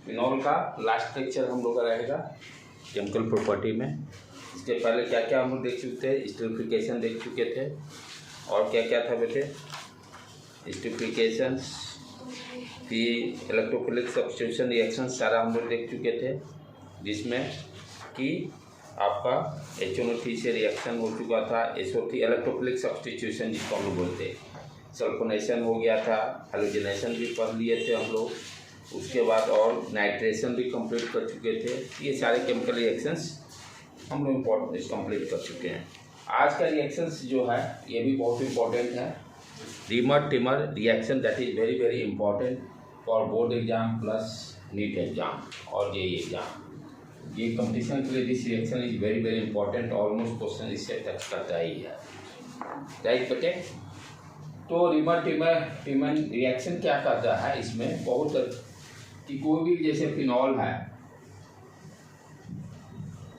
Phenol का last lecture हम लोग का रहेगा केमिकल प्रॉपर्टी में। इसके पहले क्या क्या हम लोग देख चुके थे, स्टीरिफिकेशन देख चुके थे, और क्या क्या था बेटे, स्टीरिफिकेशन, फिर इलेक्ट्रोफिलिक सब्स्टिट्यूशन रिएक्शन सारा हम लोग देख चुके थे, जिसमें कि आपका HNO3 से रिएक्शन हो चुका था, SO3 इलेक्ट्रोफिलिक सब्स्टिट्यूशन जिसको हम लोग बोलते हैं, सल्फोनेशन हो गया था, हेलोजिनेशन भी पढ़ लिए थे हम लोग, उसके बाद और नाइट्रेशन भी कंप्लीट कर चुके थे। ये सारे केमिकल रिएक्शंस हम लोग कंप्लीट कर चुके हैं। आज का रिएक्शंस जो है ये भी बहुत इंपॉर्टेंट है, Reimer Tiemann reaction, that is very very important for board exam plus NEET exam और JEE एग्जाम। ये कंपटीशन के लिए this reaction is very very important, almost question इससे टच करता ही है, राइट बेटे। तो रीमर टिमर रिएक्शन क्या करता है, इसमें बहुत कि कोई भी जैसे फिनॉल है,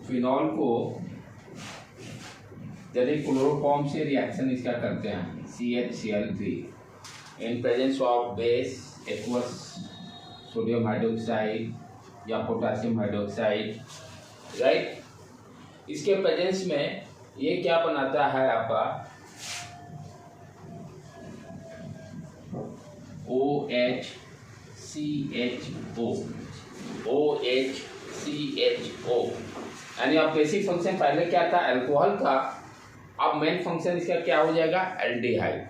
फिनॉल को यदि क्लोरोफॉर्म से रिएक्शन इसका करते हैं CHCl3 in presence of base aqueous sodium hydroxide या पोटासियम हाइड्रोक्साइड, राइट। इसके प्रेजेंस में ये क्या बनाता है आपका OHCHO, यानी अब बेसिक फंक्शन पहले क्या था अल्कोहल था, अब मेन फंक्शन इसका क्या हो जाएगा एल्डिहाइड।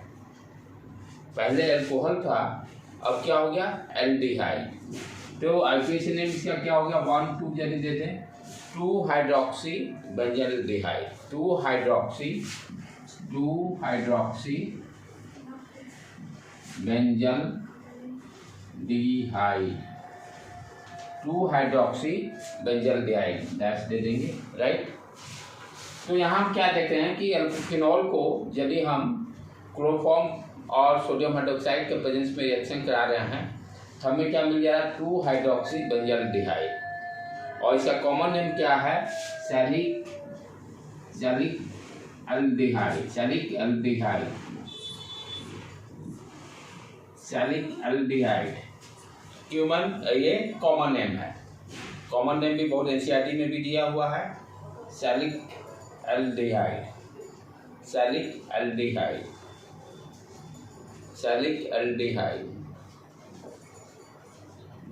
पहले अल्कोहल था, अब क्या हो गया एल्डिहाइड। तो आईपीएसी नेम इसका क्या हो गया 1 2 जल्दी देते हैं 2 hydroxy benzaldehyde, 2 hydroxy benzaldehyde dash दे देंगे, राइट। तो यहाँ हम क्या देखते हैं कि फिनॉल को यदि हम क्लोरोफॉर्म और सोडियम हाइड्रोक्साइड के प्रेजेंस में रिएक्शन करा रहे हैं तो हमें क्या मिल जाएगा 2 हाइड्रोक्सी बेंजल्डिहाइड, और इसका कॉमन नेम क्या है सैलिक एल्डिहाइड क्यूमन, ये कॉमन नेम है। कॉमन नेम भी बहुत NCERT में भी दिया हुआ है, सैलिक एल्डिहाइड।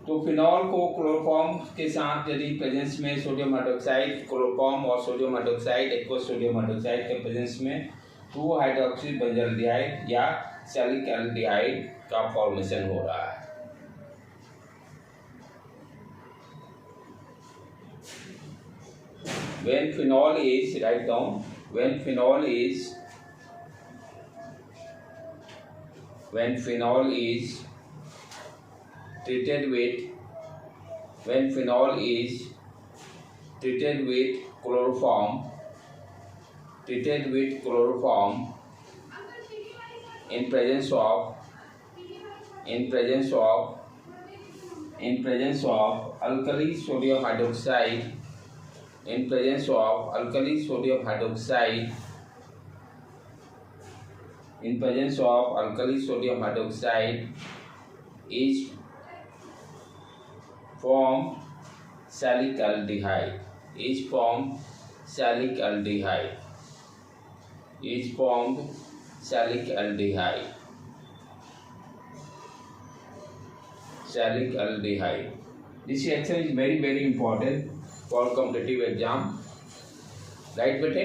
तो फिनॉल को क्लोरोफॉर्म के साथ यदि प्रेजेंस में सोडियम हाइड्रोक्साइड, क्लोरोफॉर्म और sodium hydroxide aqueous sodium hydroxide के प्रेजेंस में 2 हाइड्रोक्सी बेंजल्डिहाइड या सैलिक एल्डिहाइड का फॉर्मेशन हो रहा है। When phenol is, write down, when phenol is treated with chloroform in presence of alkali sodium hydroxide, in presence of alkali sodium hydroxide is formed salic aldehyde, This reaction is very very important for competitive exam, right बेटे।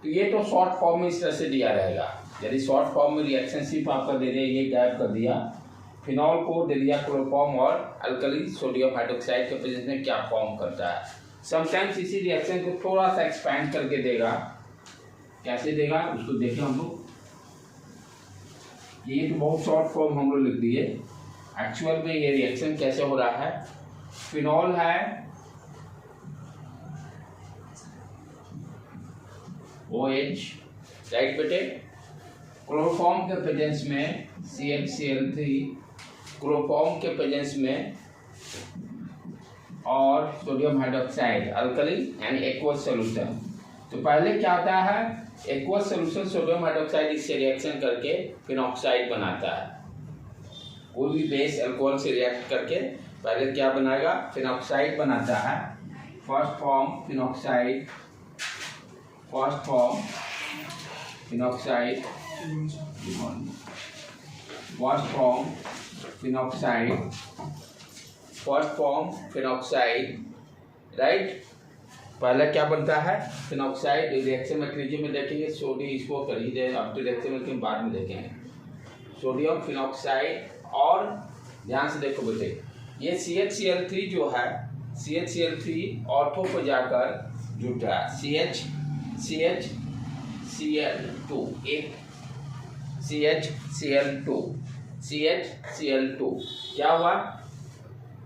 तो ये तो short form में इस तरह से दिया रहेगा। यदि शॉर्ट फॉर्म में रिएक्शन सिर्फ आपका दे दिया, ये गैप कर दिया, फिनॉल को दे दिया क्लोरोफॉर्म और अल्कली सोडियम हाइड्रोक्साइड के प्रेजेंस में क्या फॉर्म करता है। समटाइम्स इसी रिएक्शन को थोड़ा सा एक्सपैंड करके देगा, कैसे देगा उसको देखें हम लोग। ये तो बहुत शॉर्ट फॉर्म हम लोग लिख दिए, एक्चुअल में ये रिएक्शन कैसे हो रहा है। फिनॉल है OH, राइट बेटे। क्लोरोफॉर्म के प्रेजेंस में CHCl3, क्लोरोफॉर्म के प्रेजेंस में और सोडियम हाइड्रोक्साइड अल्कली यानी एक्वस सोल्यूशन। तो पहले क्या होता है, एक्वस सोल्यूशन सोडियम हाइड्रोक्साइड इससे रिएक्शन करके फिनॉक्साइड बनाता है। कोई भी बेस अल्कोहल से रिएक्ट करके पहले क्या बनाएगा, फिनॉक्साइड बनाता है। First form phenoxide, first form phenoxide, first form phenoxide, first form phenoxide, right. पहले क्या बनता है, फिनॉक्साइड। रिएक्शन मैकेनिज्म में देखेंगे, सोडियम इसको कर ही दे, अब तो रिएक्शन मैकेनिज्म बाद में देखेंगे। सोडियम फिनॉक्साइड, और ध्यान से देखो बेटे, ये CHCl3 जो है, CHCl3 ऑर्थो पर जाकर जुड़ता है, CHCl2, एक CHCl2 क्या हुआ,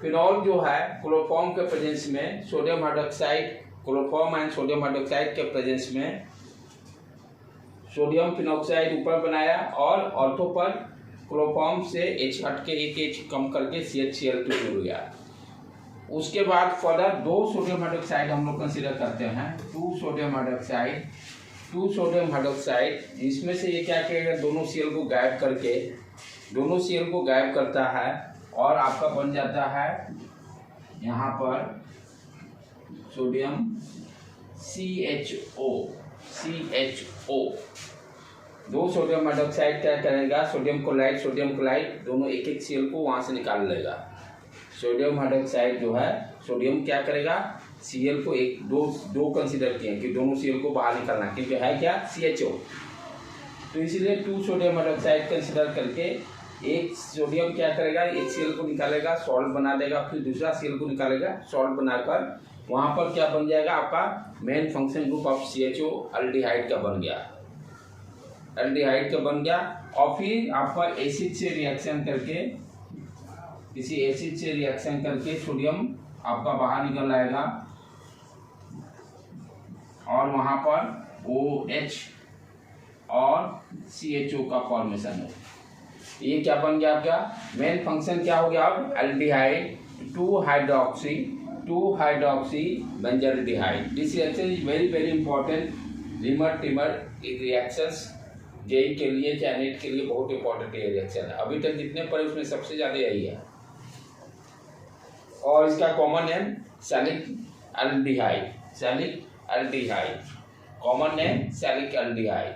फिनॉल जो है क्लोरोफॉर्म के प्रेजेंस में sodium hydroxide, chloroform and sodium hydroxide के प्रेजेंस में सोडियम फिनॉक्साइड ऊपर बनाया, और ऑर्थो पर क्लोरोफॉर्म से H हट के एक H कम करके CHCl2 जुड़ गया। उसके बाद फर्दर 2 सोडियम हाइड्रोक्साइड हम लोग कंसीडर करते हैं, 2 सोडियम हाइड्रोक्साइड। इसमें से ये क्या करेगा, दोनों Cl को गायब करके, दोनों Cl को गायब करता है, और आपका बन जाता है यहाँ पर सोडियम CHO। 2 सोडियम हाइड्रोक्साइड क्या करेगा, सोडियम क्लोराइड दोनों एक एक Cl को वहाँ से निकाल लेगा। सोडियम हाइड्रोक्साइड जो है, सोडियम क्या करेगा, Cl को एक दो कंसीडर किए कि दोनों Cl को बाहर निकालना, क्योंकि है क्या CHO, तो इसलिए 2 सोडियम हाइड्रोक्साइड कंसीडर करके एक सोडियम क्या करेगा, एक Cl को निकालेगा, सॉल्ट बना देगा, फिर दूसरा Cl को निकालेगा, सॉल्ट बनाकर वहाँ पर क्या बन जाएगा, आपका main function group of CHO aldehyde का बन गया, और फिर आपका एसिड से रिएक्शन करके, किसी एसिड से रिएक्शन करके सोडियम आपका बाहर निकल आएगा, और वहाँ पर OH और CHO का फॉर्मेशन हो। ये क्या बन गया आपका, मेन फंक्शन क्या हो गया, अब aldehyde 2 hydroxy benzaldehyde. This reaction is very important, Reimer reactions JEE के लिए, चाहे नेट के लिए बहुत इंपॉर्टेंट ये रिएक्शन है। अभी तक जितने पढ़े उसमें सबसे ज़्यादा यही है, और इसका common name salicylaldehyde, common name salicylaldehyde.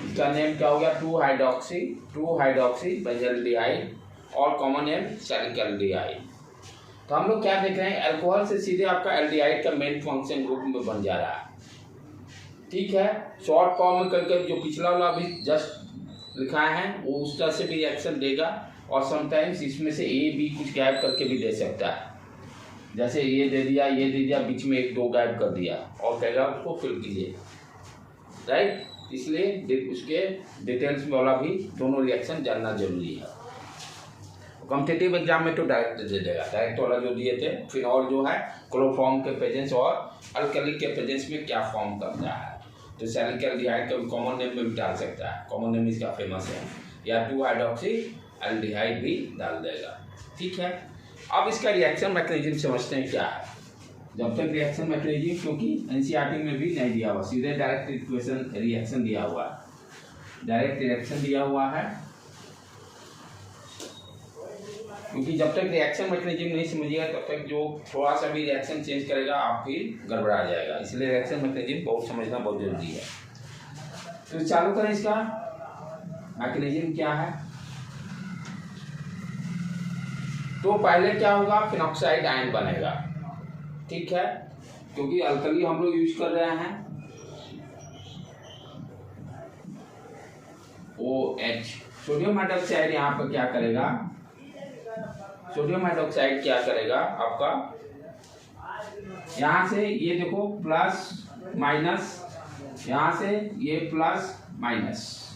इसका नेम क्या हो गया, 2 हाइड्रोक्सी बेंजल्डिहाइड, और कॉमन नेम सैलिक एल्डिहाइड। तो हम लोग क्या देख रहे हैं, अल्कोहल से सीधे आपका एल्डिहाइड का मेन फंक्शन ग्रुप में बन जा रहा है, ठीक है। शॉर्ट फॉर्म में करके जो पिछला वाला अभी जस्ट लिखा है वो उस तरह से भी रिएक्शन देगा, और समटाइम्स इसमें से A B कुछ गायब करके भी दे सकता है, जैसे ये दे दिया, बीच में 1-2 गायब कर दिया, और कहेगा उसको फिल कीजिए, राइट। इसलिए उसके डिटेल्स में वाला भी दोनों रिएक्शन जानना जरूरी है। कॉम्पिटिटिव एग्जाम में तो डायरेक्ट दे देगा, डायरेक्ट वाला जो दिए थे, फिनॉल जो है क्लोरोफॉर्म के प्रेजेंस और अल्कली के प्रेजेंस में क्या फॉर्म करता है, तो सैलिक एल्डिहाइड का कॉमन नेम में भी डाल सकता है, कॉमन नेम इसका फेमस है, या 2 हाइड्रोक्सी एल्डिहाइड भी डाल देगा, ठीक है। अब इसका रिएक्शन मैकेनिज्म समझते हैं क्या है। जब तक रिएक्शन मैकेनिज्म, क्योंकि एनसीईआरटी में भी नहीं दिया हुआ, सीधे डायरेक्ट इक्वेशन रिएक्शन दिया हुआ है, क्योंकि जब तक रिएक्शन मैकेनिज्म नहीं समझिएगा तब तक जो थोड़ा सा भी रिएक्शन चेंज करेगा आप फिर गड़बड़ा जाएगा, इसलिए रिएक्शन मैकेनिज्म बहुत समझना बहुत जरूरी है। तो चालू करें, इसका मैकेनिज्म क्या है। तो पहले क्या होगा, फिनॉक्साइड आयन बनेगा, ठीक है, क्योंकि अल्कली हम लोग यूज कर रहे हैं, OH। सोडियम हाइड्रोक्साइड यहाँ पर क्या करेगा, सोडियम हाइड्रोक्साइड क्या करेगा आपका, यहाँ से ये देखो प्लस माइनस, यहाँ से ये प्लस माइनस,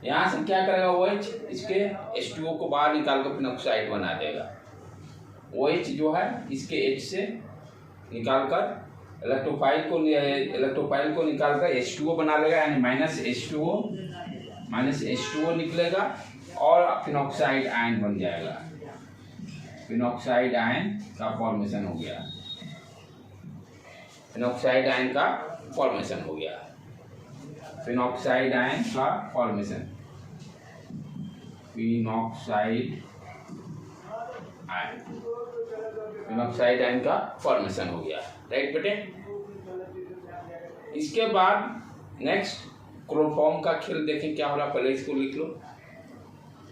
यहाँ से क्या करेगा OH, इसके H2O को बाहर निकाल कर फिनॉक्साइड बना देगा। OH जो है इसके H से निकाल कर इलेक्ट्रोफाइल को निकाल कर H2O बना लेगा, यानी माइनस H2O निकलेगा, और फिनॉक्साइड आयन बन जाएगा, फिनॉक्साइड आयन का फॉर्मेशन हो गया, फिनॉक्साइड आयन का फॉर्मेशन हो गया। फिनॉक्साइड आयन का फॉर्मेशन, फिनॉक्साइड आयन का फॉर्मेशन हो गया। राइट बेटे। इसके बाद नेक्स्ट क्लोरोफॉर्म का खेल देखें क्या हो रहा, पहले इसको लिख लो,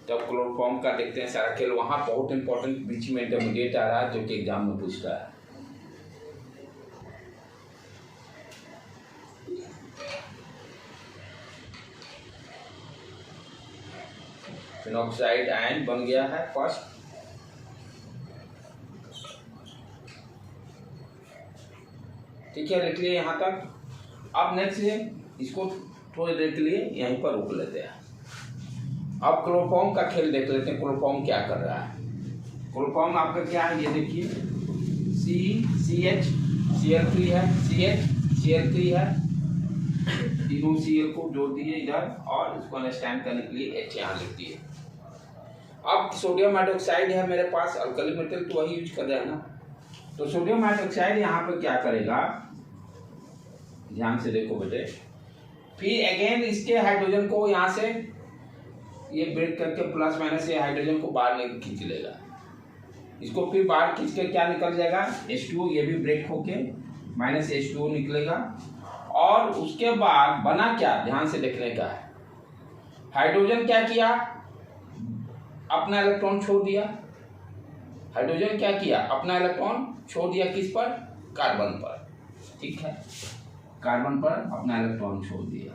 तब क्लोरोफॉर्म का देखते हैं सारा खेल। वहां बहुत इंपॉर्टेंट बीच में इंटरमीडिएट आ रहा है जो कि एग्जाम में पूछता है। फिनॉक्साइड आयन बन गया है फर्स्ट, ठीक है, लिख लिए यहाँ तक। अब नेक्स्ट है, इसको थोड़ी देर के लिए यहीं पर रोक लेते हैं। अब क्लोरोफॉर्म का खेल देख लेते हैं, क्लोरोफॉर्म क्या कर रहा है। क्लोरोफॉर्म आपका क्या है, ये देखिए, CH Cl3 है, CH Cl3 है, तीनों Cl को जोड़ दिए इधर और इसको अंडरस्टैंड करने के लिए H यहाँ लिख दिए। अब सोडियम हाइड्रोक्साइड है मेरे पास, अल्कली मेटल तो वही यूज कर रहे हैं ना, तो सोडियम हाइड्रोक्साइड यहाँ पे क्या करेगा, ध्यान से देखो बेटे, फिर अगेन इसके हाइड्रोजन को यहाँ से ये ब्रेक करके प्लस माइनस ये हाइड्रोजन को बाहर लेकर खींच लेगा, इसको फिर बाहर खींच के क्या निकल जाएगा, H2, ये भी ब्रेक होके माइनस H2 निकलेगा। और उसके बाद बना क्या, ध्यान से देखने का है, हाइड्रोजन क्या किया, अपना इलेक्ट्रॉन छोड़ दिया। हाइड्रोजन क्या किया, अपना इलेक्ट्रॉन छोड़ दिया, किस पर, कार्बन पर, ठीक है, कार्बन पर अपना इलेक्ट्रॉन छोड़ दिया,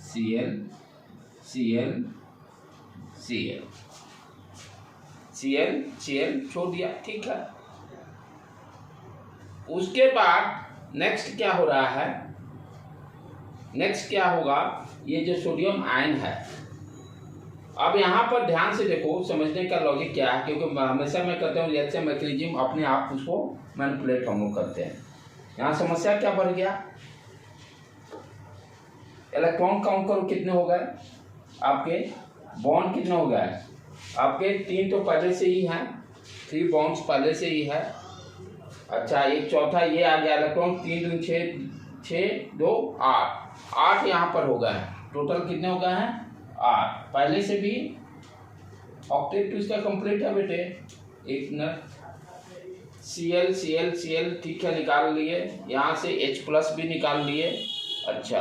Cl Cl Cl Cl Cl छोड़ दिया, ठीक है। उसके बाद नेक्स्ट क्या हो रहा है, नेक्स्ट क्या होगा, ये जो सोडियम आयन है, अब यहाँ पर ध्यान से देखो, समझने का लॉजिक क्या है, क्योंकि हमेशा मैं कहता हूँ रिएक्शन मैकेनिज्म अपने आप उसको मैनिपुलेट हम लोग करते हैं। यहाँ समस्या क्या बढ़ गया, इलेक्ट्रॉन काउंट करो कितने हो गए आपके, बॉन्ड कितने हो गए आपके, 3 तो पहले से ही हैं, 3 बॉन्ड्स पहले से ही है। अच्छा, एक चौथा ये आ गया इलेक्ट्रॉन, 3 दूनी 6 2 8 यहाँ पर हो गए हैं, टोटल कितने हो गए हैं 8, पहले से भी ऑक्टेट तो इसका कंप्लीट है बेटे। एक मिनट, Cl Cl Cl ठीक है, निकाल लिए, यहाँ से H+ भी निकाल लिए। अच्छा,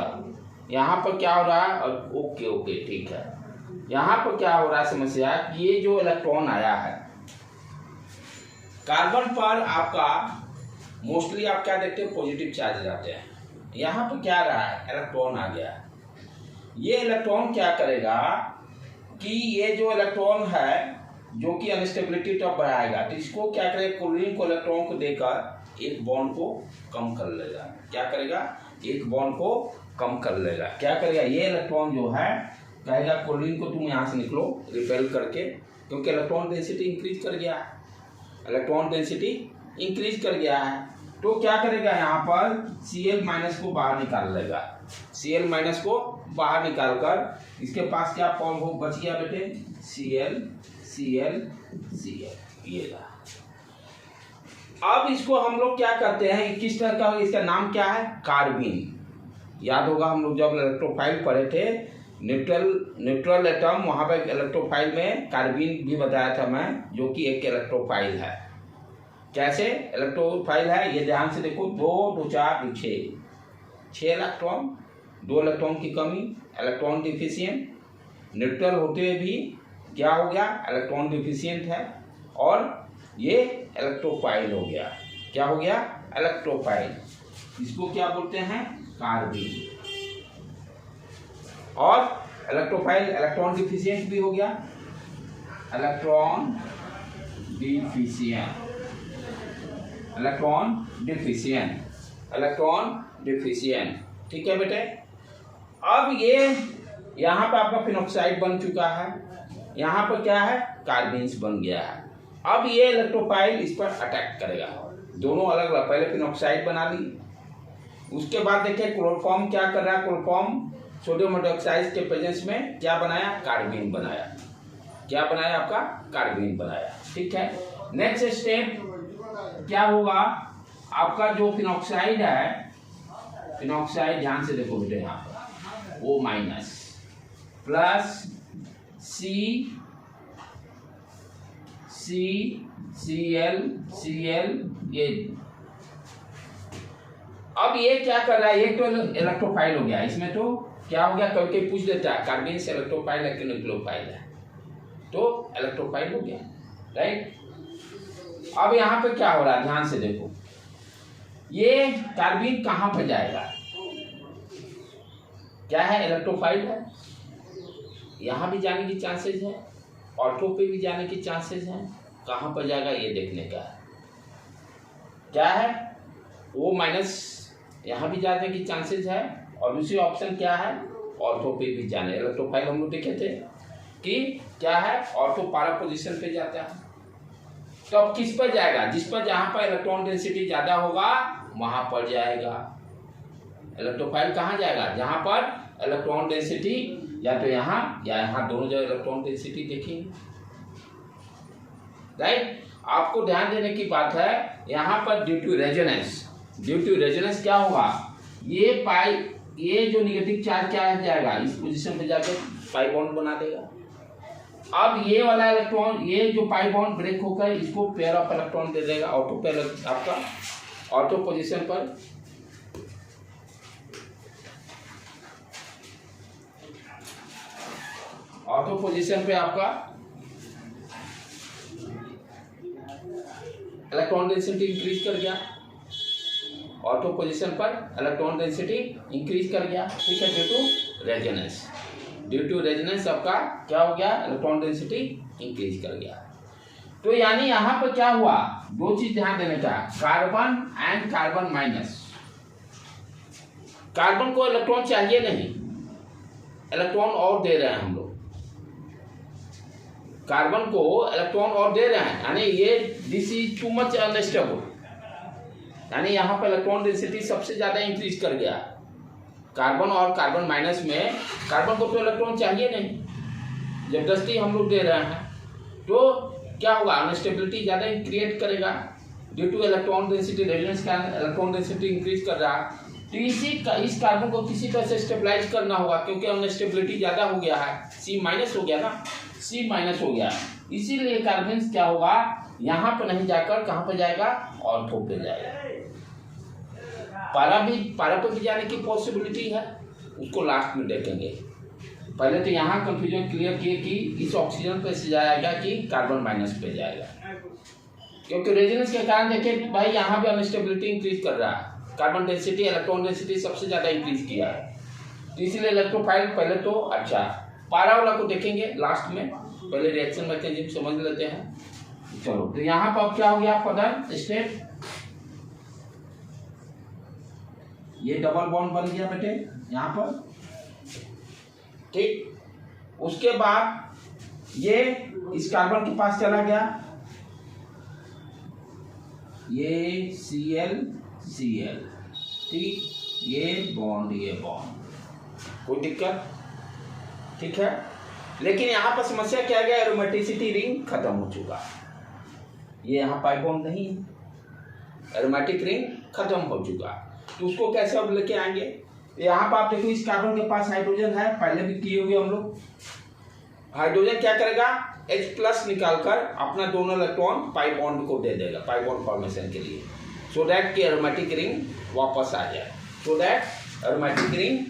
यहाँ पर क्या हो रहा है, ओके ओके ठीक है, यहाँ पर क्या हो रहा है समस्या, ये जो इलेक्ट्रॉन आया है कार्बन पर, आपका मोस्टली आप क्या देखते हैं, पॉजिटिव चार्ज रहते हैं, यहाँ पर क्या रहा है, इलेक्ट्रॉन आ गया। ये इलेक्ट्रॉन क्या करेगा कि ये जो इलेक्ट्रॉन है जो कि अनस्टेबिलिटी टॉप बढ़ाएगा, तो इसको क्या करेगा, क्लोरीन को इलेक्ट्रॉन को देकर एक बॉन्ड को कम कर लेगा। क्या करेगा, एक बॉन्ड को कम कर लेगा। क्या करेगा, ये इलेक्ट्रॉन जो है कहेगा क्लोरीन को तुम यहाँ से निकलो, रिपेल करके, क्योंकि इलेक्ट्रॉन डेंसिटी इंक्रीज कर गया है, इलेक्ट्रॉन डेंसिटी इंक्रीज कर गया है। तो क्या करेगा, यहाँ पर Cl- को बाहर निकाल लेगा, Cl- को बाहर निकालकर इसके पास क्या फॉर्म हो बच गया बेटे, Cl Cl Cl, ये रहा। अब इसको हम लोग क्या करते हैं, किस तरह का, इसका नाम क्या है, कार्बीन। याद होगा हम लोग जब इलेक्ट्रोफाइल पढ़े थे, न्यूट्रल एटम, वहां पर इलेक्ट्रोफाइल में कार्बीन भी बताया था मैं, जो कि एक इलेक्ट्रोफाइल है। कैसे इलेक्ट्रोफाइल है, ये ध्यान से देखो, 2 2 4 6 इलेक्ट्रॉन, 2 इलेक्ट्रॉन की कमी, इलेक्ट्रॉन डिफिशियंट, न्यूट्रल होते हुए भी क्या हो गया, इलेक्ट्रॉन डिफिशियंट है, और ये इलेक्ट्रोफाइल हो गया। क्या हो गया, इलेक्ट्रोफाइल, इसको क्या बोलते हैं, कार्बीन। और इलेक्ट्रोफाइल इलेक्ट्रॉन डिफिशियंट भी हो गया, electron deficient, electron deficient, electron deficient, ठीक है बेटे। अब ये यहाँ पे आपका फिनॉक्साइड बन चुका है, यहाँ पर क्या है, कार्बीन्स बन गया है। अब ये इलेक्ट्रोफाइल इस पर अटैक करेगा, दोनों अलग अलग, पहले फिनॉक्साइड बना ली, उसके बाद देखिए क्लोरोफॉर्म क्या कर रहा है, क्लोरोफॉर्म सोडियम हाइड्रोक्साइड के प्रेजेंस में क्या बनाया, कार्बीन बनाया। क्या बनाया, आपका कार्बीन बनाया, ठीक है। नेक्स्ट स्टेप क्या होगा, आपका जो फिनॉक्साइड है फिनॉक्साइड, ध्यान से देखो बेटे यहाँ पर O माइनस प्लस Cl ये। अब ये क्या कर रहा है, एक तो इलेक्ट्रोफाइल हो गया, इसमें तो क्या हो गया, कभी कभी पूछ देता है कार्बन से इलेक्ट्रोफाइल है कि न्यूक्लियोफाइल है, तो इलेक्ट्रोफाइल हो गया, राइट। अब यहाँ पे क्या हो रहा है, ध्यान से देखो, ये कार्बन कहाँ पर जाएगा, क्या है, इलेक्ट्रोफाइल है, यहाँ भी जाने की चांसेस है, ऑर्थो पे भी जाने की चांसेस हैं, कहाँ पर जाएगा ये देखने का है। क्या है, O माइनस यहाँ भी जाने की चांसेस है, और दूसरी ऑप्शन क्या है, ऑर्थो पे भी जाने। इलेक्ट्रोफाइल हम लोग देखे थे कि क्या है, ऑर्थो पारा पोजीशन पे जाता है। तो अब किस पर जाएगा, जिस पर जहाँ पर इलेक्ट्रॉन डेंसिटी ज्यादा होगा वहां पर जाएगा। इलेक्ट्रोफाइल कहाँ जाएगा, जहां पर इलेक्ट्रॉन डेंसिटी या तो यहाँ या यहाँ, दोनों जगह इलेक्ट्रॉन डेंसिटी देखेंगे, राइट। आपको ध्यान देने की बात है, यहाँ पर ड्यू टू रेजोनेंस क्या होगा, ये जो निगेटिव चार्ज क्या है जाएगा, इस पोजीशन पे जाकर पाई बॉन्ड बना देगा। अब ये वाला इलेक्ट्रॉन, ये जो पाई बॉन्ड ब्रेक होकर इसको पेयर ऑफ इलेक्ट्रॉन दे देगा ऑटो पे, आपका ऑटो पोजीशन पर। ऑटो पोजीशन पे आपका इलेक्ट्रॉन डेंसिटी इंक्रीज कर गया, ऑटो पोजीशन पर इलेक्ट्रॉन डेंसिटी इंक्रीज कर गया, ठीक है, ड्यू टू रेजोनेंस आपका क्या हो गया, इलेक्ट्रॉन डेंसिटी इंक्रीज कर गया। तो यानी यहाँ पर क्या हुआ, दो चीज ध्यान देने का, carbon and carbon minus. Carbon को इलेक्ट्रॉन चाहिए नहीं, इलेक्ट्रॉन और दे रहे हैं हम लोग, कार्बन को इलेक्ट्रॉन और दे रहे हैं, यानी ये this is too much unstable, यानी यहाँ पर इलेक्ट्रॉन डेंसिटी सबसे ज्यादा इंक्रीज कर गया। कार्बन और कार्बन माइनस में कार्बन को तो इलेक्ट्रॉन चाहिए नहीं, जबरदस्ती हम लोग दे रहे हैं, तो क्या होगा, अनस्टेबिलिटी ज्यादा क्रिएट करेगा due two electron density, resonance का इलेक्ट्रॉन डेंसिटी इंक्रीज कर रहा है। तो इस कार्बन को किसी तरह से स्टेबलाइज करना होगा, क्योंकि अनस्टेबिलिटी ज्यादा हो गया है, C माइनस हो गया ना, C माइनस हो गया, इसीलिए कार्बन क्या होगा, यहाँ पर नहीं जाकर कहाँ पर जाएगा, ऑर्थो पे जाएगा। पारा पर भी जाने की पॉसिबिलिटी है, उसको लास्ट में देखेंगे। पहले तो यहाँ कंफ्यूजन क्लियर किए कि इस ऑक्सीजन पे से जाएगा कि कार्बन माइनस पे जाएगा, क्योंकि रेजोनेंस के कारण देखिए भाई यहाँ भी अनस्टेबिलिटी इंक्रीज कर रहा है, कार्बन डेंसिटी इलेक्ट्रॉन डेंसिटी सबसे ज्यादा इंक्रीज किया है, तो इसीलिए इलेक्ट्रोफाइल पहले तो अच्छा, पारा वाला को देखेंगे लास्ट में, पहले रिएक्शन मैकेनिज्म समझ लेते हैं। चलो, तो यहाँ पर अब क्या हो गया, फर्दर स्टेप, ये डबल बॉन्ड बन गया बेटे यहाँ पर, ठीक। उसके बाद ये इस कार्बन के पास चला गया, ये Cl, ठीक, ये बॉन्ड, कोई दिक्कत, ठीक है। लेकिन यहाँ पर समस्या क्या गया, एरोमेटिसिटी रिंग खत्म हो चुका, ये यहाँ पाई बॉन्ड नहीं, एरोमेटिक रिंग खत्म हो चुका, तो उसको कैसे अब लेके आएंगे। यहाँ पर आप देखो, इस कार्बन के पास हाइड्रोजन है, पहले भी किए हुए हम लोग। हाइड्रोजन क्या करेगा, H+ निकालकर अपना दोनों इलेक्ट्रॉन पाई बॉन्ड को दे देगा, पाई बॉन्ड फॉर्मेशन के लिए, सो दैट कि एरोमेटिक रिंग वापस आ जाए,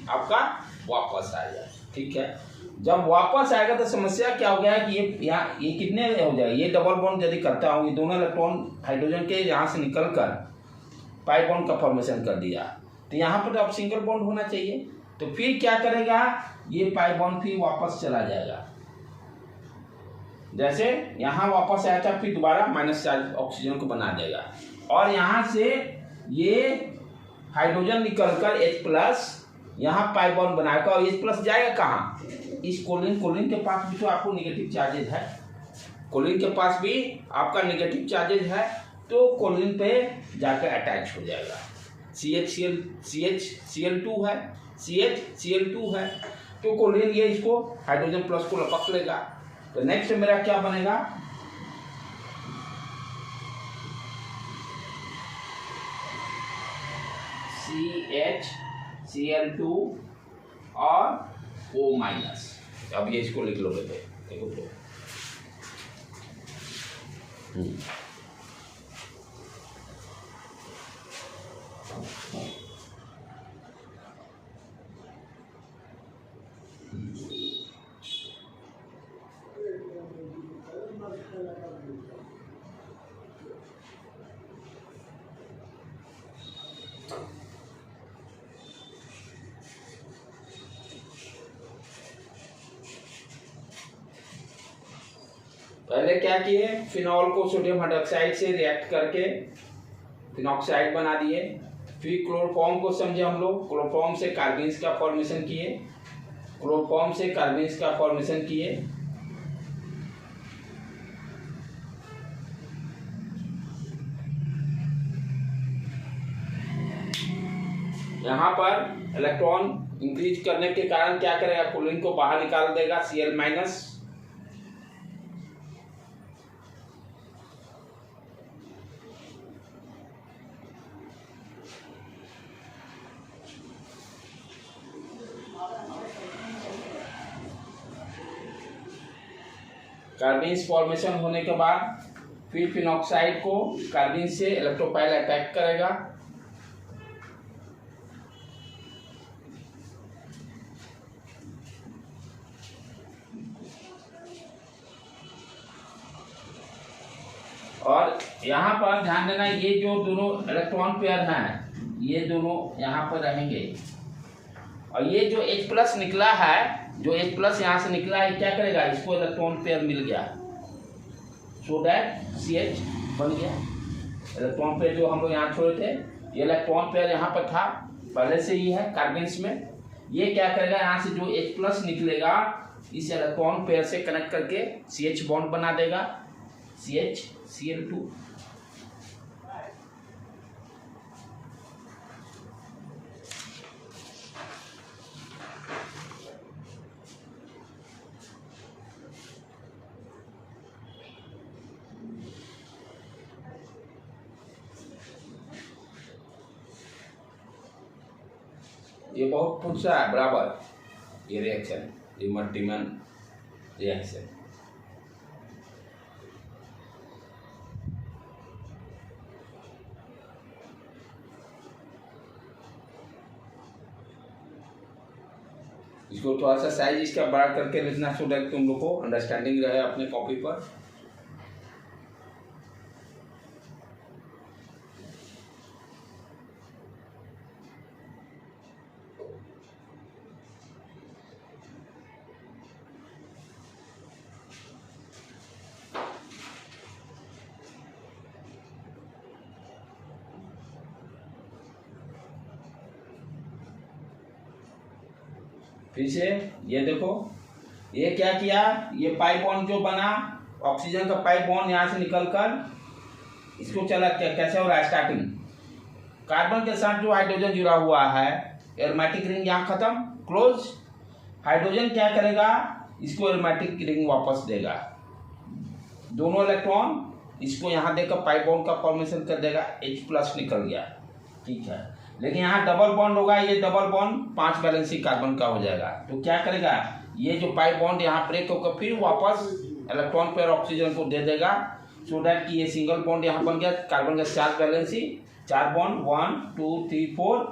आपका वापस आ जाए, ठीक है। जब वापस आएगा तो समस्या क्या हो गया कि ये कितने हो जाए, ये डबल बॉन्ड यदि करता हूँ, ये दोनों इलेक्ट्रॉन हाइड्रोजन के यहाँ से निकलकर पाई बॉन्ड का फॉर्मेशन कर दिया, तो यहाँ पर तो अब सिंगल बॉन्ड होना चाहिए, तो फिर क्या करेगा, ये पाई बॉन्ड फिर वापस चला जाएगा, जैसे यहाँ वापस आया था, फिर दोबारा माइनस चार्ज ऑक्सीजन को बना देगा, और यहाँ से ये हाइड्रोजन निकलकर H+ यहाँ पाई बॉन्ड बनाएगा, और H+ जाएगा कहाँ, इस कोलिन के पास भी तो आपको निगेटिव चार्जेज है, कोलिन के पास भी आपका निगेटिव चार्जेज है, तो कोलिन पे जाकर अटैच हो जाएगा, CH Cl2 है, तो कोलिन ये इसको हाइड्रोजन प्लस को लपक लेगा, तो नेक्स्ट मेरा क्या बनेगा, CH Cl2 और O माइनस। अब ये इसको लिख लो बेटे, देखो तो पहले क्या किए, फिनॉल को सोडियम हाइड्रोक्साइड से रिएक्ट करके फिनॉक्साइड बना दिए। फिर क्लोरोफॉर्म को समझे हम लोग, क्लोरोफॉर्म से कार्बन्स का फॉर्मेशन किए, क्लोरोफॉर्म से कार्बन्स का फॉर्मेशन किए। यहाँ पर इलेक्ट्रॉन इंक्रीज करने के कारण क्या करेगा, क्लोरीन को बाहर निकाल देगा, Cl माइनस। कार्बन्स फॉर्मेशन होने के बाद फिर फिनॉक्साइड को कार्बन से इलेक्ट्रोफाइल अटैक करेगा। और यहाँ पर ध्यान देना, ये जो दोनों इलेक्ट्रॉन पेयर हैं ये दोनों यहाँ पर रहेंगे। और ये जो H प्लस निकला है, जो H प्लस यहाँ से निकला है, क्या करेगा, इसको इलेक्ट्रॉन पेयर मिल गया, सो दैट CH बन गया। इलेक्ट्रॉन पेयर जो हम लोग यहाँ छोड़े थे, ये इलेक्ट्रॉन पेयर यहाँ पर था पहले से ही है कार्बन्स में। ये क्या करेगा, यहाँ से जो H प्लस निकलेगा इस इलेक्ट्रॉन पेयर से कनेक्ट करके CH बॉन्ड बना देगा, CH Cl2। ये बहुत पूछा है बराबर, ये रिएक्शन, ये मल्टीमन रिएक्शन। इसको थोड़ा सा साइज इसका बड़ा करके लिखना, सो दैट तुम लोग को अंडरस्टैंडिंग रहे अपने कॉपी पर। फिर से ये देखो, ये क्या किया, ये पाई बॉन्ड जो बना, ऑक्सीजन का पाई बॉन्ड यहाँ से निकलकर इसको चला, कैसे हो रहा है स्टार्टिंग, कार्बन के साथ जो हाइड्रोजन जुड़ा हुआ है, एरोमेटिक रिंग यहाँ खत्म, क्लोज। हाइड्रोजन क्या करेगा, इसको एरोमेटिक रिंग वापस देगा, दोनों इलेक्ट्रॉन इसको यहाँ देकर पाई बॉन्ड का फॉर्मेशन कर देगा, H प्लस निकल गया, ठीक है। लेकिन यहाँ डबल बॉन्ड होगा, ये डबल बॉन्ड 5 वैलेंसी कार्बन का हो जाएगा, तो क्या करेगा, ये जो पाई बॉन्ड यहाँ ब्रेक होकर फिर वापस इलेक्ट्रॉन पेयर ऑक्सीजन को दे देगा, सो दैट कि ये सिंगल बॉन्ड यहाँ बन गया, कार्बन का 4 वैलेंसी, 4 बॉन्ड 1 2 3 4।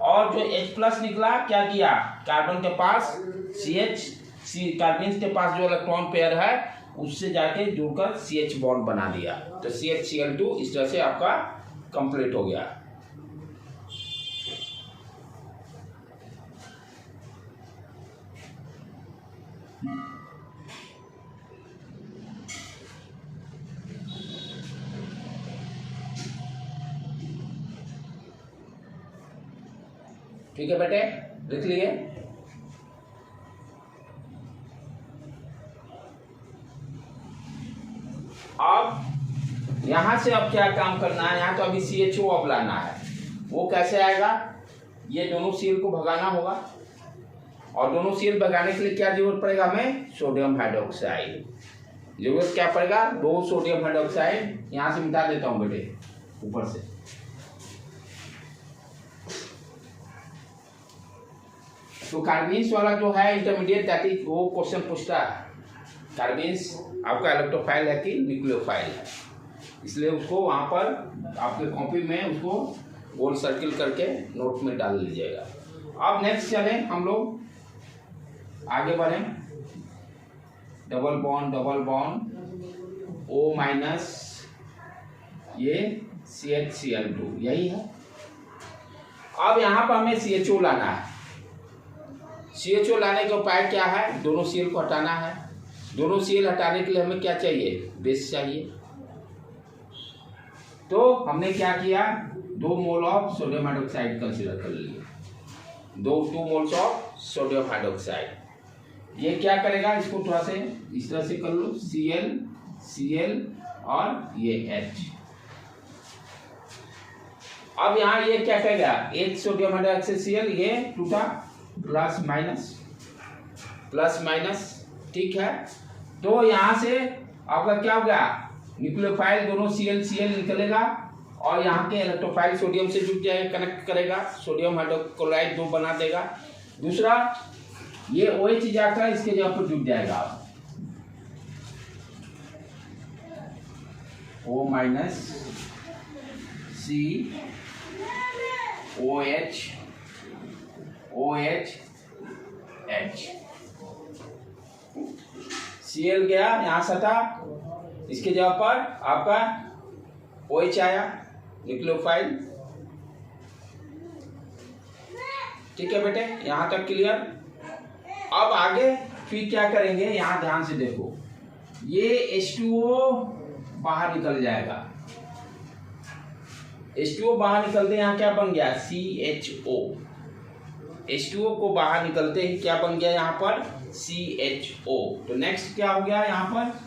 और जो H प्लस निकला, क्या किया, कार्बन के पास CH, कार्बन के पास जो इलेक्ट्रॉन पेयर है उससे जाके जुड़कर CH बॉन्ड बना दिया, तो CH Cl2 इस तरह से आपका कंप्लीट हो गया। ठीक है बेटे, लिख लिए। अब यहां से अब क्या काम करना है, यहाँ तो अभी CHO अब लाना है, वो कैसे आएगा, ये दोनों सील को भगाना होगा, और दोनों सील भगाने के लिए क्या जरूरत पड़ेगा हमें, सोडियम हाइड्रोक्साइड। जरूरत क्या पड़ेगा, 2 सोडियम हाइड्रोक्साइड, यहां से मिटा देता हूं बेटे ऊपर से। तो कार्बेन्स वाला जो है इंटरमीडिएट दैट इज वो क्वेश्चन पूछता है कार्बेन्स आपका इलेक्ट्रोफाइल है कि न्यूक्लियोफाइल है, इसलिए उसको वहाँ पर आपके कॉपी में उसको गोल सर्किल करके नोट में डाल लीजिएगा। अब नेक्स्ट चले हम लोग आगे बढ़ें। डबल बॉन्ड O माइनस ये CH2 यही है। अब यहाँ पर हमें CHO लाना है। CHO लाने का उपाय क्या है? दोनों सीएल को हटाना है। दोनों सीएल हटाने के लिए हमें क्या चाहिए? बेस चाहिए। तो हमने क्या किया? 2 mole of sodium hydroxide consider कर लिए। 2 मोल्स ऑफ सोडियम हाइड्रोक्साइड। ये क्या करेगा? इसको थोड़ा से इस तरह से कर लो, Cl और ये H। अब यहाँ ये क्या कहेगा? एक सोडियम हाइड्रोक्साइड Cl, ये टूटा प्लस माइनस, ठीक है। तो यहाँ से आपका क्या हो गया? न्यूक्लियोफाइल दोनों Cl निकलेगा और यहाँ के इलेक्ट्रोफाइल सोडियम से जुड़ जाएगा, कनेक्ट करेगा, सोडियम हाइड्रोक्लोराइड 2 बना देगा। दूसरा ये OH जाकर इसके जगह पर जुड़ जाएगा, O minus C OH H Cl गया यहाँ सटा, इसके जगह पर आपका OH आया न्यूक्लियोफाइल। ठीक है बेटे, यहाँ तक क्लियर। अब आगे फिर क्या करेंगे? यहाँ ध्यान से देखो, ये H2O बाहर निकल जाएगा। H2O बाहर निकलते यहाँ क्या बन गया? CHO। H2O को बाहर निकलते ही क्या बन गया यहाँ पर? CHO। तो नेक्स्ट क्या हो गया यहाँ पर?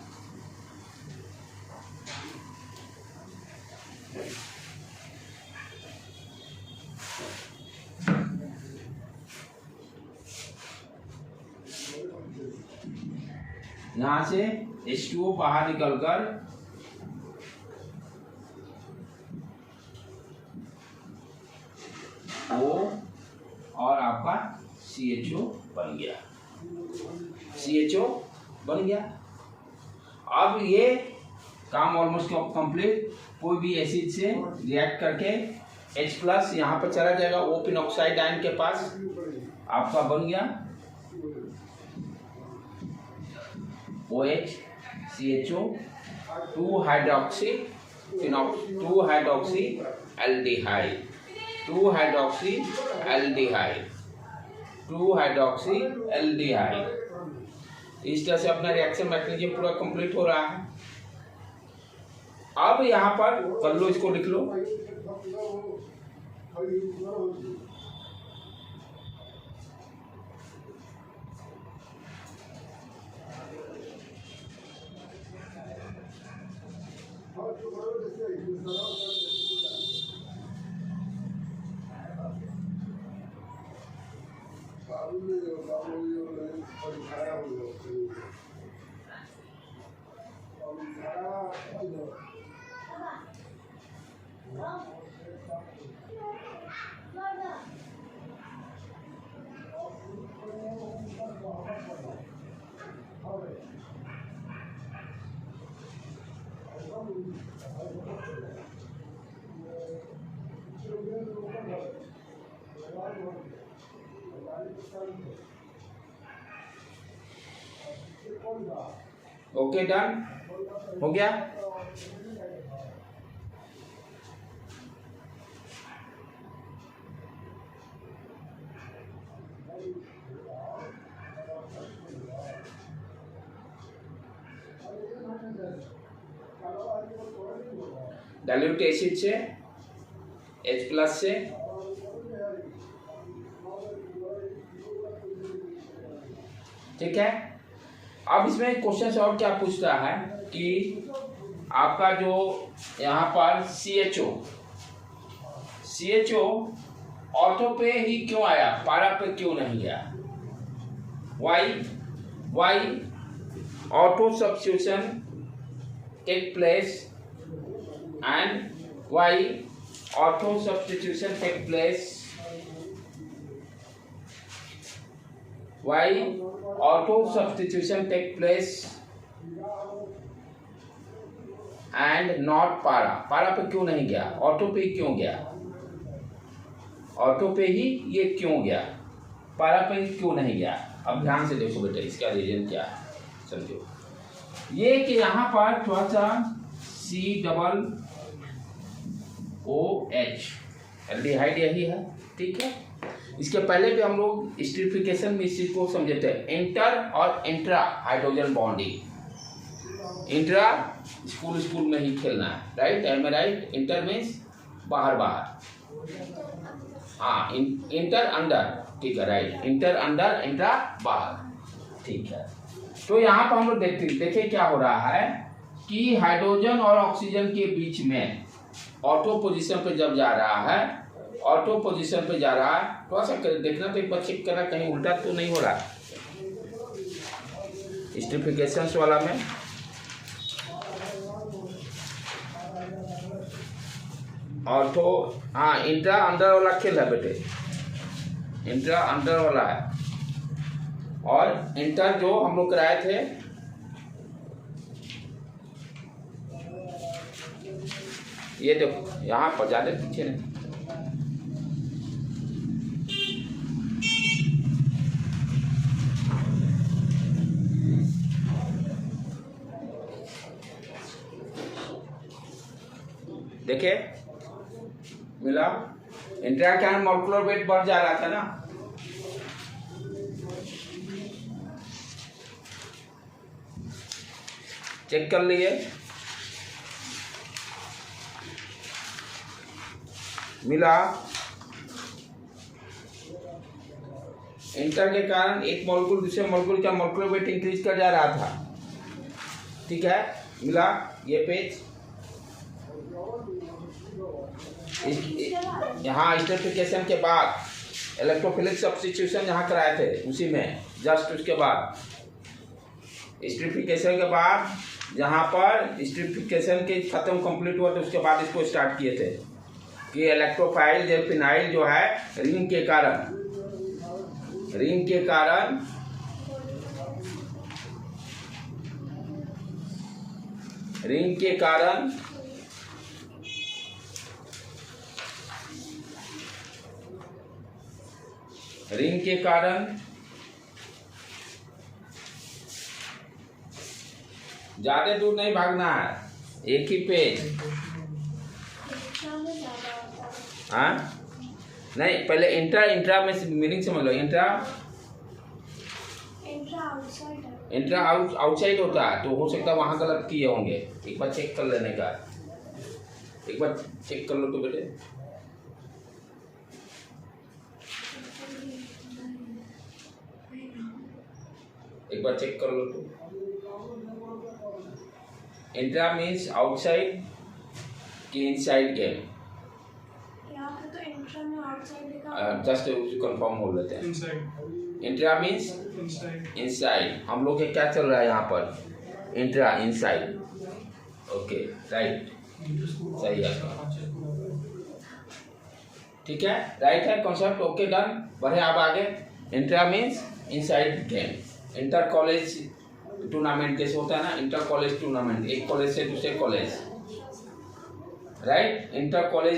यहाँ से H2O बाहर निकलकर O और आपका CHO बन गया। CHO बन गया। अब ये काम ऑलमोस्ट कंप्लीट। कोई भी एसिड से रिएक्ट करके H+ यहाँ पर चला जाएगा, O फिनॉक्साइड आयन के पास आपका बन गया OH CHO 2 hydroxy aldehyde 2 hydroxy aldehyde. इस तरह से अपना रिएक्शन मैकेनिज्म पूरा कंप्लीट हो रहा है। अब यहाँ पर कर लो, इसको लिख लो। ओके, डन हो गया। डाइल्यूट एसिड से H+ से ठीक है। अब इसमें क्वेश्चन और क्या पूछता है कि आपका जो यहाँ पर CHO ऑर्थो पे ही क्यों आया, पारा पे क्यों नहीं गया? Why auto substitution take place and why auto substitution take place why auto substitution take place and not para. Para पे क्यों नहीं गया, ऑटो पे क्यों गया, ऑटो पे ही ये क्यों गया, पारा पे क्यों नहीं गया। अब ध्यान से देखो बेटा इसका रीजन क्या है, समझो। ये कि यहाँ पर थोड़ा सा COOH एल्डिहाइड यही है, ठीक है। इसके पहले भी हम लोग स्टीरिफिकेशन में इस चीज को समझे थे, इंटर और intra hydrogen bonding. Intra school में ही खेलना है, right, am right. Inter means बाहर बाहर, हाँ, इंटर अंदर, ठीक है, राइट। इंटर अंदर, इंट्रा बाहर, ठीक है। तो यहाँ पर हम लोग देखे क्या हो रहा है कि हाइड्रोजन और ऑक्सीजन के बीच में ऑटो पोजीशन पे जब जा रहा है, ऑटो पोजीशन पे जा रहा है, थोड़ा सा देखना, तो एक बार चेक करना कहीं उल्टा तो नहीं हो रहा स्टीरिफिकेशन वाला में। ऑटो, हाँ, इंट्रा अंदर वाला खेल है बेटे, इंट्रा अंदर वाला है, और इंटर जो हम लोग कराए थे ये देखो यहाँ पर, ज्यादा पीछे नहीं, देखे मिला। इंट्रा क्या मॉलिक्यूलर वेट बढ़ जा रहा था ना, चेक कर लिए, मिला। इंटर के कारण एक मॉलिक्यूल दूसरे मॉलिक्यूल का मॉलिक्यूलर वेट इंक्रीज कर जा रहा था, ठीक है, मिला। ये पेज यहाँ स्टीरिफिकेशन के बाद इलेक्ट्रोफिलिक सब्स्टिट्यूशन जहाँ कराए थे उसी में जस्ट उसके बाद स्टीरिफिकेशन के बाद, जहाँ पर स्टीरिफिकेशन के खत्म कंप्लीट हुआ तो उसके बाद इसको स्टार्ट किए थे कि इलेक्ट्रोफाइल जो फिनाइल जो है रिंग के कारण रिंग के कारण ज्यादा दूर नहीं भागना है, एक ही पेज। हाँ नहीं, पहले इंट्रा में मीनिंग समझ लो। इंट्रा आउटसाइड होता है, तो हो सकता है वहां गलत किए होंगे, एक बार चेक कर लेने का, एक बार चेक कर लो तो बेटे। एक बार चेक कर लो तो। इंट्रा मीन्स आउटसाइड कि इनसाइड गेम, जस्ट कंफर्म हो लेते हैं। इंट्रा मीन्स इनसाइड, हम लोग के क्या चल रहा है यहाँ पर, इंट्रा इनसाइड, ओके राइट, सही है, ठीक है, राइट है कॉन्सेप्ट, ओके डन। बढ़े आप आगे। Intra means inside game. Inter college tournament जैसे होता है ना, इंटर कॉलेज टूर्नामेंट, एक कॉलेज से दूसरे college, right. Inter college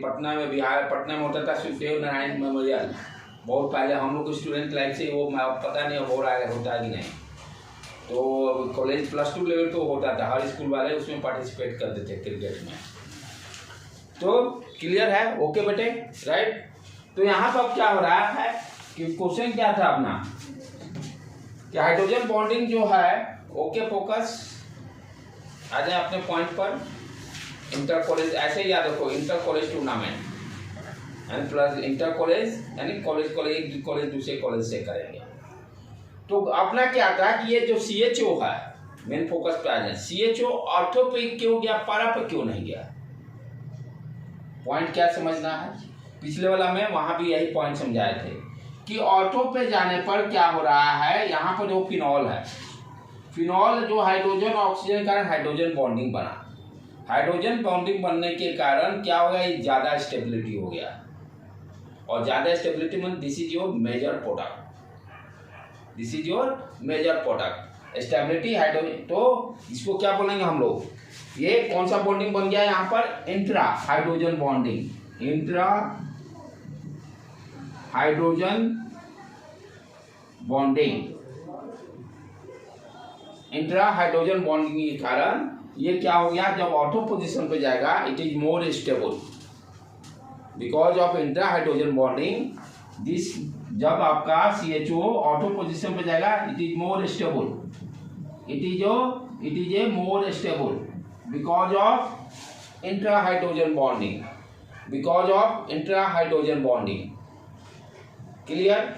Patna में, पटना में होता था सुखदेव नारायण मेमोरियल, बहुत पहले हम लोग स्टूडेंट लाइफ से, वो पता नहीं हो रहा है होता है कि नहीं। तो कॉलेज +2 लेवल तो होता था, हर स्कूल वाले उसमें पार्टिसिपेट करते थे क्रिकेट में। तो क्लियर है, ओके बेटे, राइट। तो यहाँ पर क्या हो रहा है कि क्वेश्चन क्या था अपना कि हाइड्रोजन बॉन्डिंग जो है, ओके फोकस आ जाए अपने पॉइंट पर। इंटर कॉलेज ऐसे ही याद रखो, inter college tournament and plus inter college यानी एक कॉलेज दूसरे कॉलेज से करेंगे। तो अपना क्या था कि ये जो CHO है मेन फोकस पे आ जाए। CHO ऑर्थो पे क्यों गया, पारा पे क्यों नहीं गया, पॉइंट क्या समझना है। पिछले वाला में वहां भी यही पॉइंट समझाए थे कि ऑर्थो पे जाने पर क्या हो रहा है, यहाँ पर जो फिनॉल है, फिनॉल जो हाइड्रोजन ऑक्सीजन के कारण हाइड्रोजन बॉन्डिंग बना, हाइड्रोजन बॉन्डिंग बनने के कारण क्या हो गया, ज़्यादा स्टेबिलिटी हो गया, और ज़्यादा stability mean this is your major product. This is your major product. Stability hydrogen, तो इसको क्या बोलेंगे हम लोग, ये कौन सा बॉन्डिंग बन गया यहाँ पर, intra hydrogen bonding. Intra hydrogen bonding, intra hydrogen bonding के कारण ये क्या हो गया, जब ऑटो पोजीशन पे जाएगा it is more stable because of intra hydrogen bonding. This जब आपका CHO ऑटो पोजीशन पे जाएगा it is more stable, it is a more stable because of intra hydrogen bonding, because of intra hydrogen bonding. Clear?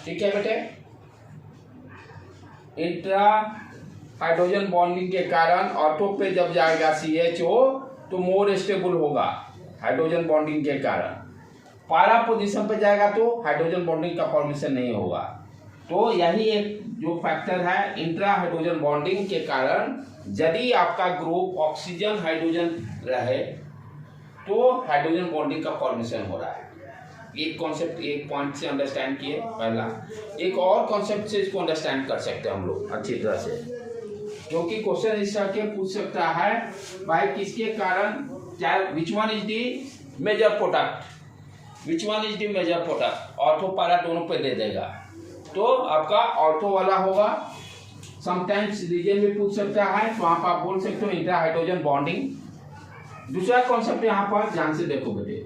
ठीक है बेटे, intra hydrogen bonding के कारण auto पे जब जाएगा CHO तो मोर स्टेबल होगा हाइड्रोजन बॉन्डिंग के कारण। पारा पोजीशन पे जाएगा तो हाइड्रोजन बॉन्डिंग का फॉर्मेशन नहीं होगा। तो यही एक जो फैक्टर है, इंट्रा हाइड्रोजन बॉन्डिंग के कारण यदि आपका ग्रुप ऑक्सीजन हाइड्रोजन रहे तो हाइड्रोजन बॉन्डिंग का फॉर्मेशन हो रहा है। एक कॉन्सेप्ट, एक पॉइंट से अंडरस्टैंड किए पहला। एक और कॉन्सेप्ट से इसको अंडरस्टैंड कर सकते हैं हम लोग अच्छी तरह से, क्योंकि क्वेश्चन इस तरह के पूछ सकता है भाई किसके कारण, which one is the major product, which one is the major product, ortho para दोनों पे दे देगा तो आपका ऑर्थो वाला होगा। समटाइम्स रीजन में पूछ सकता है तो वहाँ पर आप बोल सकते हो इंट्रा हाइड्रोजन बॉन्डिंग। दूसरा कॉन्सेप्ट यहाँ पर ध्यान से देखो बेटे,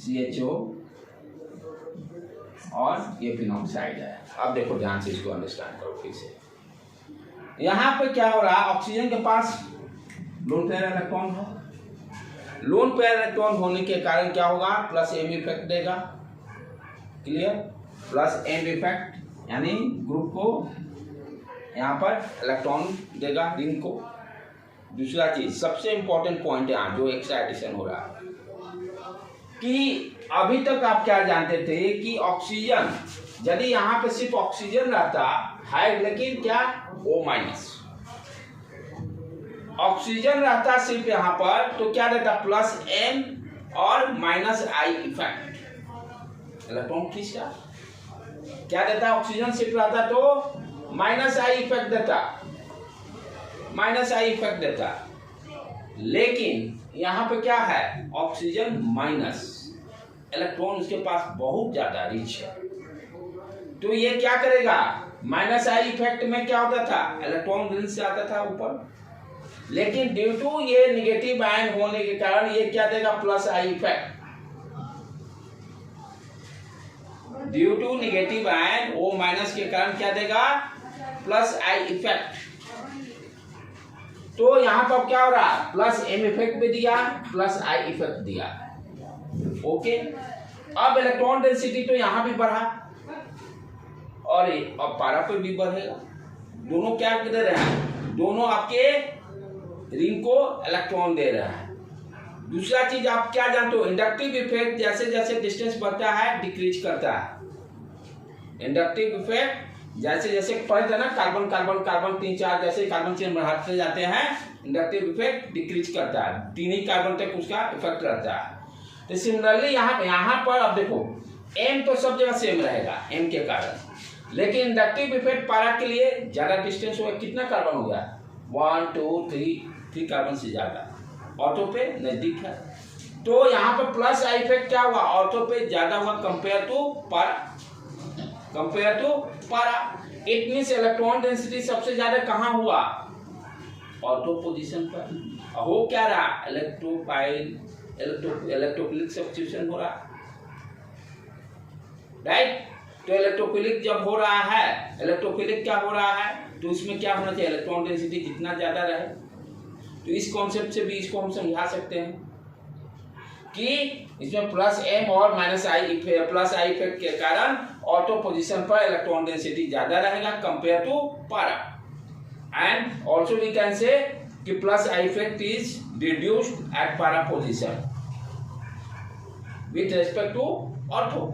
CHO और ये फिनॉक्साइड है। अब देखो ध्यान से इसको अंडरस्टैंड करो फिर से। यहाँ पे क्या हो रहा है, ऑक्सीजन के पास लोन पेयर इलेक्ट्रॉन है, लोन पेयर इलेक्ट्रॉन होने के कारण क्या होगा, प्लस M इफेक्ट देगा। क्लियर? प्लस M इफेक्ट यानी ग्रुप को यहाँ पर इलेक्ट्रॉन देगा रिंग को। दूसरा चीज सबसे इंपॉर्टेंट पॉइंट यहाँ जो एक्साइटेशन हो रहा है कि अभी तक आप क्या जानते थे कि ऑक्सीजन, यदि यहाँ पे सिर्फ ऑक्सीजन रहता है लेकिन क्या O माइनस, ऑक्सीजन रहता सिर्फ यहाँ पर तो क्या देता, प्लस M और माइनस I इफेक्ट, इलेक्ट्रॉन खींचता। क्या देता, ऑक्सीजन सिर्फ रहता तो माइनस I इफेक्ट देता, माइनस I इफेक्ट देता। लेकिन यहाँ पे क्या है, ऑक्सीजन माइनस, इलेक्ट्रॉन उसके पास बहुत ज्यादा रिच है तो ये क्या करेगा, माइनस I इफेक्ट में क्या होता था, इलेक्ट्रॉन रिंग से आता था ऊपर, लेकिन ड्यू टू ये निगेटिव आयन होने के कारण ये क्या देगा, plus I effect. Due to negative ion O minus के कारण क्या देगा, प्लस I इफेक्ट। तो यहां पर क्या हो रहा है, प्लस M इफेक्ट भी दिया, प्लस I इफेक्ट दिया। ओके, अब इलेक्ट्रॉन डेंसिटी तो यहां भी बढ़ा और अब पारा पे भी बढ़ेगा। दोनों क्या दे रहे हैं, दोनों आपके रिंग को इलेक्ट्रॉन दे रहे हैं। दूसरा चीज आप क्या जानते हो, इंडक्टिव इफेक्ट जैसे जैसे डिस्टेंस बढ़ता है डिक्रीज करता है। इंडक्टिव इफेक्ट जैसे जैसे पढ़ते हैं ना, कार्बन कार्बन कार्बन 3-4 जैसे कार्बन चेन बढ़ाते जाते हैं, इंडक्टिव इफेक्ट डिक्रीज करता है, 3 ही कार्बन तक उसका इफेक्ट रहता है। तो सिमिलरली यहाँ पर अब देखो M तो सब जगह सेम रहेगा M के कारण, लेकिन इंडक्टिव इफेक्ट पारा के लिए ज्यादा डिस्टेंस हुआ, कितना कार्बन हो गया, 1 2 3 कार्बन से ज्यादा, ऑर्थो पे नजदीक है तो यहाँ पर प्लस I इफेक्ट क्या हुआ, ऑर्थो पे ज्यादा हुआ कंपेयर टू पारा, कंपेयर टू पारा। इट मींस इलेक्ट्रॉन डेंसिटी सबसे ज्यादा कहाँ हुआ, ऑर्थो पोजीशन पर। हो क्या रहा, इलेक्ट्रोफिलिक सब्स्टिट्यूशन हो रहा, राइट। तो इलेक्ट्रोफिलिक जब हो रहा है, इलेक्ट्रोफिलिक क्या हो रहा है, तो इसमें क्या होना चाहिए, इलेक्ट्रॉन डेंसिटी जितना ज्यादा रहे। तो इस कॉन्सेप्ट से भी इसको हम समझा सकते हैं कि इसमें प्लस M और minus I, plus I effect के कारण ऑटो पोजीशन पर इलेक्ट्रॉन डेंसिटी ज्यादा रहेगा compare to para. And also we can say कि plus I effect is reduced at para position with respect to ortho.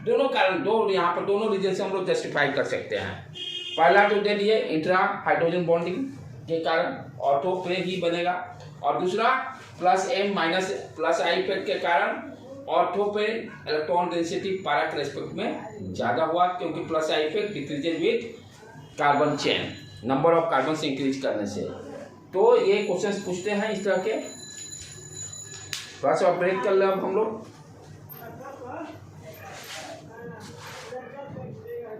दोनों कारण, दो यहाँ पर दोनों रीजन से हम लोग जस्टिफाई कर सकते हैं। पहला तो दे दिए इंट्रा हाइड्रोजन बॉन्डिंग के कारण ऑर्थो पे ही बनेगा, और दूसरा plus M minus plus I effect के कारण ऑर्थो पे इलेक्ट्रॉन डेंसिटी पैरा के रेस्पेक्ट में ज़्यादा हुआ, क्योंकि plus I effect decreases with carbon chain, number of carbon से इंक्रीज करने से। तो ये क्वेश्चंस पूछते हैं इस तरह के। थोड़ा सा ब्रेक कर ले अब हम लोग।